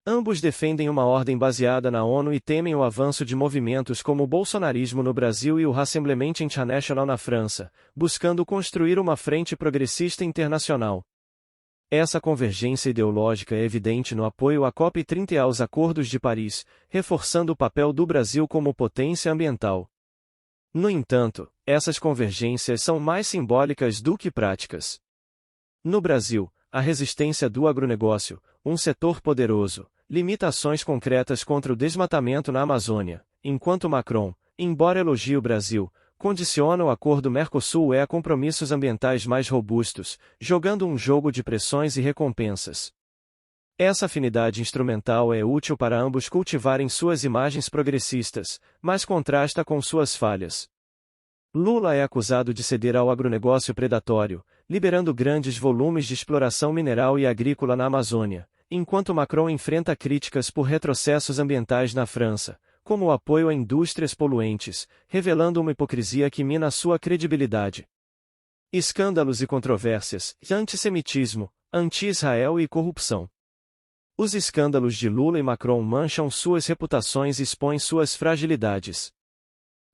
Ambos defendem uma ordem baseada na ONU e temem o avanço de movimentos como o bolsonarismo no Brasil e o Rassemblement International na França, buscando construir uma frente progressista internacional. Essa convergência ideológica é evidente no apoio à COP30 e aos Acordos de Paris, reforçando o papel do Brasil como potência ambiental. No entanto, essas convergências são mais simbólicas do que práticas. No Brasil, a resistência do agronegócio, um setor poderoso, limita ações concretas contra o desmatamento na Amazônia, enquanto Macron, embora elogie o Brasil, condiciona o acordo Mercosul-UE a compromissos ambientais mais robustos, jogando um jogo de pressões e recompensas. Essa afinidade instrumental é útil para ambos cultivarem suas imagens progressistas, mas contrasta com suas falhas. Lula é acusado de ceder ao agronegócio predatório, liberando grandes volumes de exploração mineral e agrícola na Amazônia, enquanto Macron enfrenta críticas por retrocessos ambientais na França, como o apoio a indústrias poluentes, revelando uma hipocrisia que mina sua credibilidade. Escândalos e controvérsias, antissemitismo, anti-Israel e corrupção. Os escândalos de Lula e Macron mancham suas reputações e expõem suas fragilidades.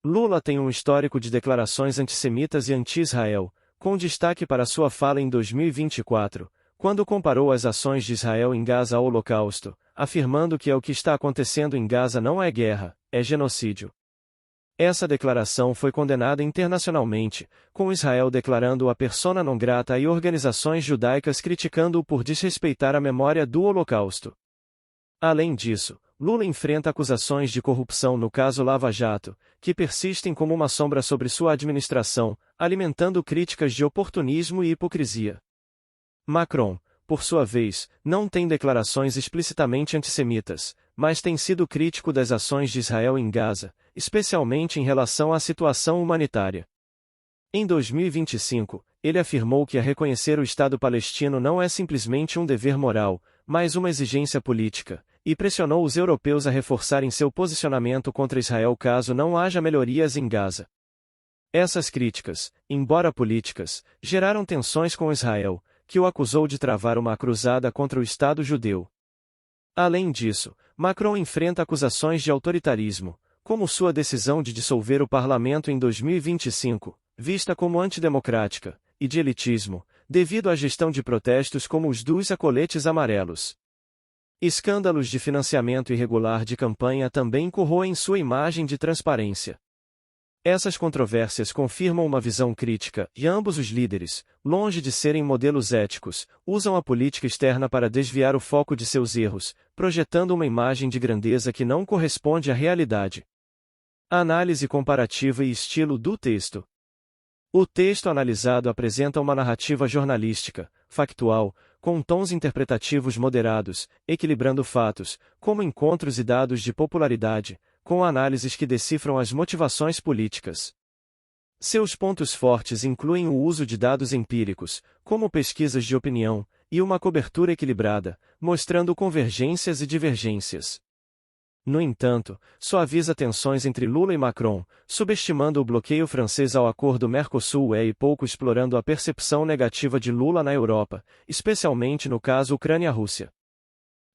Lula tem um histórico de declarações antissemitas e anti-Israel, com destaque para sua fala em 2024, quando comparou as ações de Israel em Gaza ao Holocausto, afirmando que o que está acontecendo em Gaza não é guerra, é genocídio. Essa declaração foi condenada internacionalmente, com Israel declarando-o persona non grata e organizações judaicas criticando-o por desrespeitar a memória do Holocausto. Além disso, Lula enfrenta acusações de corrupção no caso Lava Jato, que persistem como uma sombra sobre sua administração, alimentando críticas de oportunismo e hipocrisia. Macron, por sua vez, não tem declarações explicitamente antissemitas, mas tem sido crítico das ações de Israel em Gaza, especialmente em relação à situação humanitária. Em 2025, ele afirmou que reconhecer o Estado palestino não é simplesmente um dever moral, mas uma exigência política, e pressionou os europeus a reforçarem seu posicionamento contra Israel caso não haja melhorias em Gaza. Essas críticas, embora políticas, geraram tensões com Israel, que o acusou de travar uma cruzada contra o Estado judeu. Além disso, Macron enfrenta acusações de autoritarismo, como sua decisão de dissolver o parlamento em 2025, vista como antidemocrática, e de elitismo, devido à gestão de protestos como os dos coletes amarelos. Escândalos de financiamento irregular de campanha também corroem sua imagem de transparência. Essas controvérsias confirmam uma visão crítica, e ambos os líderes, longe de serem modelos éticos, usam a política externa para desviar o foco de seus erros, projetando uma imagem de grandeza que não corresponde à realidade. Análise comparativa e estilo do texto. O texto analisado apresenta uma narrativa jornalística, factual, com tons interpretativos moderados, equilibrando fatos, como encontros e dados de popularidade, com análises que decifram as motivações políticas. Seus pontos fortes incluem o uso de dados empíricos, como pesquisas de opinião, e uma cobertura equilibrada, mostrando convergências e divergências. No entanto, suaviza tensões entre Lula e Macron, subestimando o bloqueio francês ao acordo Mercosul-UE e pouco explorando a percepção negativa de Lula na Europa, especialmente no caso Ucrânia-Rússia.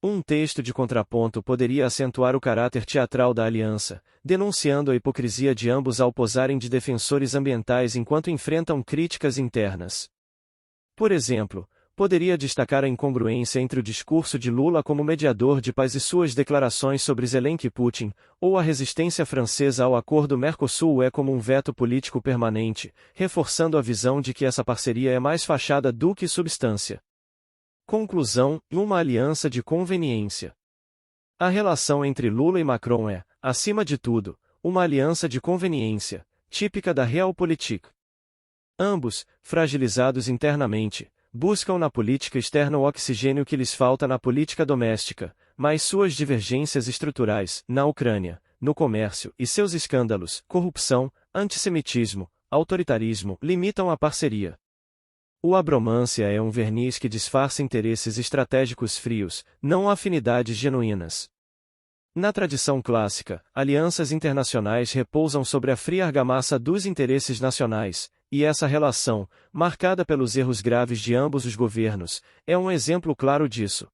Um texto de contraponto poderia acentuar o caráter teatral da aliança, denunciando a hipocrisia de ambos ao posarem de defensores ambientais enquanto enfrentam críticas internas. Por exemplo, poderia destacar a incongruência entre o discurso de Lula como mediador de paz e suas declarações sobre Zelensky e Putin, ou a resistência francesa ao acordo Mercosul-UE como um veto político permanente, reforçando a visão de que essa parceria é mais fachada do que substância. Conclusão: uma aliança de conveniência. A relação entre Lula e Macron é, acima de tudo, uma aliança de conveniência, típica da Realpolitik. Ambos, fragilizados internamente, buscam na política externa o oxigênio que lhes falta na política doméstica, mas suas divergências estruturais, na Ucrânia, no comércio e seus escândalos, corrupção, antissemitismo, autoritarismo, limitam a parceria. O abromância é um verniz que disfarça interesses estratégicos frios, não afinidades genuínas. Na tradição clássica, alianças internacionais repousam sobre a fria argamassa dos interesses nacionais, e essa relação, marcada pelos erros graves de ambos os governos, é um exemplo claro disso.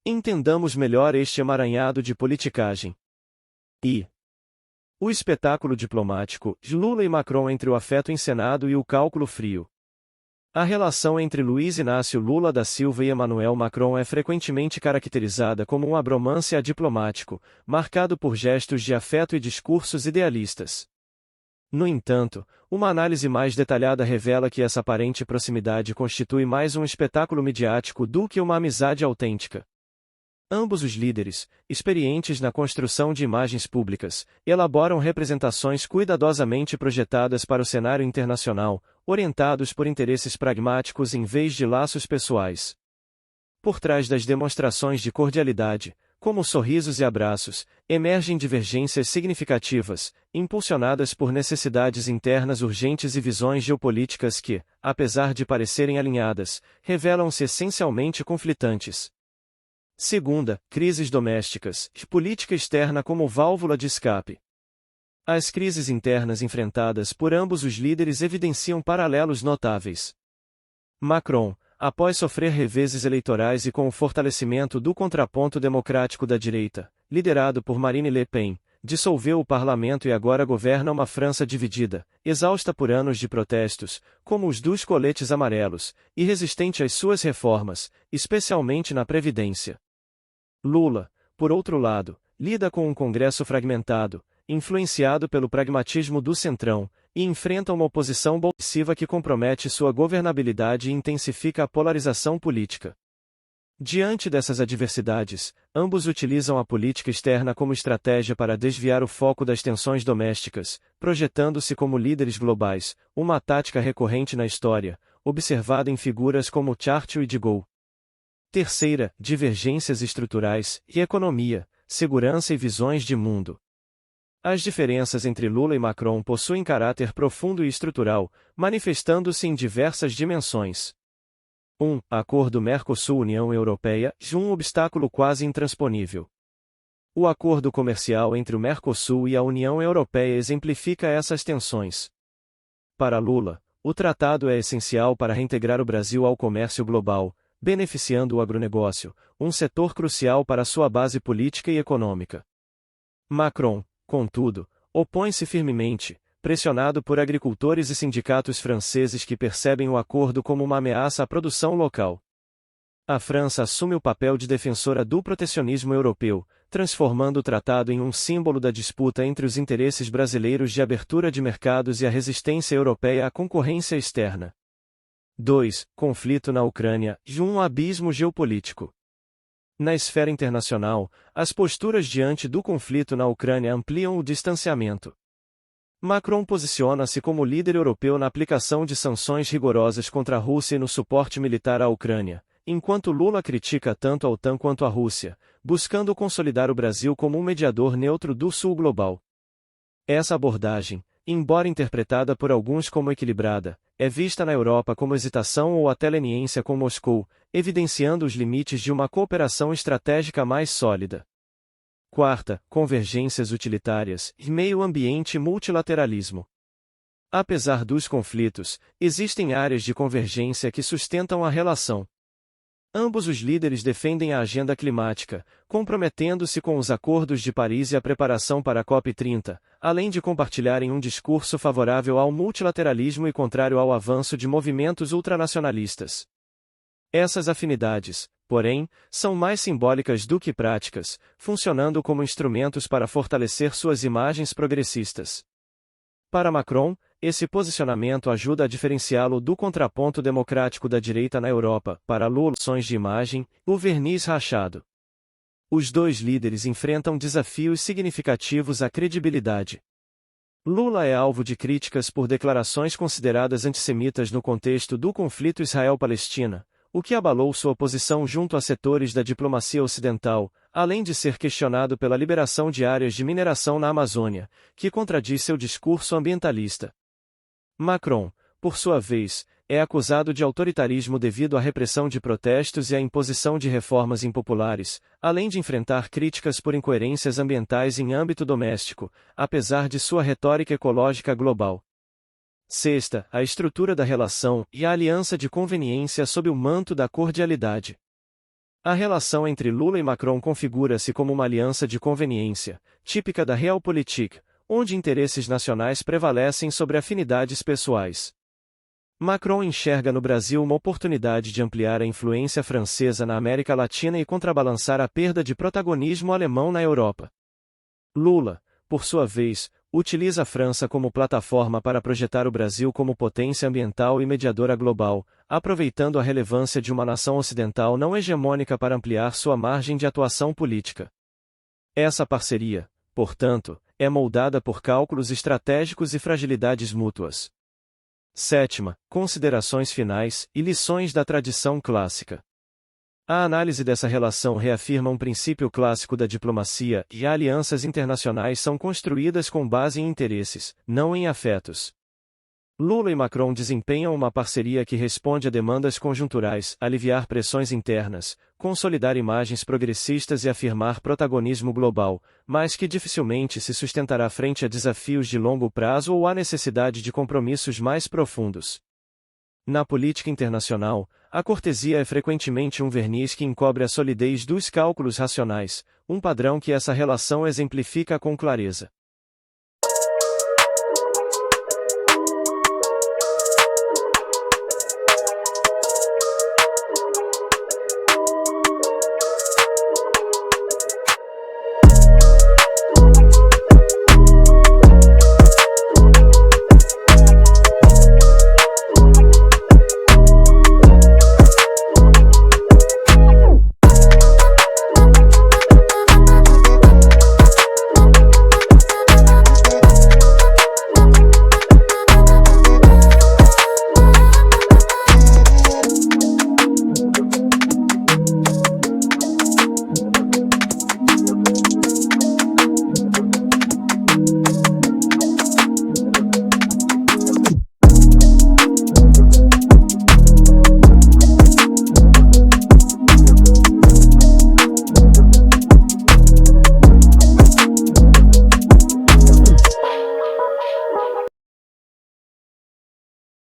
Entendamos melhor este emaranhado de politicagem. E o espetáculo diplomático, Lula e Macron entre o afeto encenado e o cálculo frio. A relação entre Luiz Inácio Lula da Silva e Emmanuel Macron é frequentemente caracterizada como um abromance diplomático, marcado por gestos de afeto e discursos idealistas. No entanto, uma análise mais detalhada revela que essa aparente proximidade constitui mais um espetáculo midiático do que uma amizade autêntica. Ambos os líderes, experientes na construção de imagens públicas, elaboram representações cuidadosamente projetadas para o cenário internacional, orientados por interesses pragmáticos em vez de laços pessoais. Por trás das demonstrações de cordialidade, como sorrisos e abraços, emergem divergências significativas, impulsionadas por necessidades internas urgentes e visões geopolíticas que, apesar de parecerem alinhadas, revelam-se essencialmente conflitantes. Segunda, crises domésticas, política externa como válvula de escape. As crises internas enfrentadas por ambos os líderes evidenciam paralelos notáveis. Macron, após sofrer reveses eleitorais e com o fortalecimento do contraponto democrático da direita, liderado por Marine Le Pen, dissolveu o parlamento e agora governa uma França dividida, exausta por anos de protestos, como os dos coletes amarelos, e resistente às suas reformas, especialmente na Previdência. Lula, por outro lado, lida com um Congresso fragmentado, influenciado pelo pragmatismo do centrão, e enfrenta uma oposição bolsiva que compromete sua governabilidade e intensifica a polarização política. Diante dessas adversidades, ambos utilizam a política externa como estratégia para desviar o foco das tensões domésticas, projetando-se como líderes globais, uma tática recorrente na história, observada em figuras como Churchill e de Gaulle. Terceira, divergências estruturais, e economia, segurança e visões de mundo. As diferenças entre Lula e Macron possuem caráter profundo e estrutural, manifestando-se em diversas dimensões. 1. Acordo Mercosul-União Europeia, um obstáculo quase intransponível. O acordo comercial entre o Mercosul e a União Europeia exemplifica essas tensões. Para Lula, o tratado é essencial para reintegrar o Brasil ao comércio global, beneficiando o agronegócio, um setor crucial para sua base política e econômica. Macron, contudo, opõe-se firmemente, pressionado por agricultores e sindicatos franceses que percebem o acordo como uma ameaça à produção local. A França assume o papel de defensora do protecionismo europeu, transformando o tratado em um símbolo da disputa entre os interesses brasileiros de abertura de mercados e a resistência europeia à concorrência externa. 2. Conflito na Ucrânia, um abismo geopolítico. Na esfera internacional, as posturas diante do conflito na Ucrânia ampliam o distanciamento. Macron posiciona-se como líder europeu na aplicação de sanções rigorosas contra a Rússia e no suporte militar à Ucrânia, enquanto Lula critica tanto a OTAN quanto a Rússia, buscando consolidar o Brasil como um mediador neutro do Sul global. Essa abordagem, embora interpretada por alguns como equilibrada, é vista na Europa como hesitação ou até leniência com Moscou, evidenciando os limites de uma cooperação estratégica mais sólida. Quarta, convergências utilitárias, meio ambiente e multilateralismo. Apesar dos conflitos, existem áreas de convergência que sustentam a relação. Ambos os líderes defendem a agenda climática, comprometendo-se com os acordos de Paris e a preparação para a COP30, além de compartilharem um discurso favorável ao multilateralismo e contrário ao avanço de movimentos ultranacionalistas. Essas afinidades, porém, são mais simbólicas do que práticas, funcionando como instrumentos para fortalecer suas imagens progressistas. Para Macron, esse posicionamento ajuda a diferenciá-lo do contraponto democrático da direita na Europa. Para Lula, ações de imagem, o verniz rachado. Os dois líderes enfrentam desafios significativos à credibilidade. Lula é alvo de críticas por declarações consideradas antissemitas no contexto do conflito Israel-Palestina, o que abalou sua posição junto a setores da diplomacia ocidental, além de ser questionado pela liberação de áreas de mineração na Amazônia, que contradiz seu discurso ambientalista. Macron, por sua vez, é acusado de autoritarismo devido à repressão de protestos e à imposição de reformas impopulares, além de enfrentar críticas por incoerências ambientais em âmbito doméstico, apesar de sua retórica ecológica global. Sexta, a estrutura da relação e a aliança de conveniência sob o manto da cordialidade. A relação entre Lula e Macron configura-se como uma aliança de conveniência, típica da Realpolitik, onde interesses nacionais prevalecem sobre afinidades pessoais. Macron enxerga no Brasil uma oportunidade de ampliar a influência francesa na América Latina e contrabalançar a perda de protagonismo alemão na Europa. Lula, por sua vez, utiliza a França como plataforma para projetar o Brasil como potência ambiental e mediadora global, aproveitando a relevância de uma nação ocidental não hegemônica para ampliar sua margem de atuação política. Essa parceria, portanto, é moldada por cálculos estratégicos e fragilidades mútuas. Sétima, considerações finais e lições da tradição clássica. A análise dessa relação reafirma um princípio clássico da diplomacia, e alianças internacionais são construídas com base em interesses, não em afetos. Lula e Macron desempenham uma parceria que responde a demandas conjunturais, aliviar pressões internas, consolidar imagens progressistas e afirmar protagonismo global, mas que dificilmente se sustentará frente a desafios de longo prazo ou à necessidade de compromissos mais profundos. Na política internacional, a cortesia é frequentemente um verniz que encobre a solidez dos cálculos racionais, um padrão que essa relação exemplifica com clareza.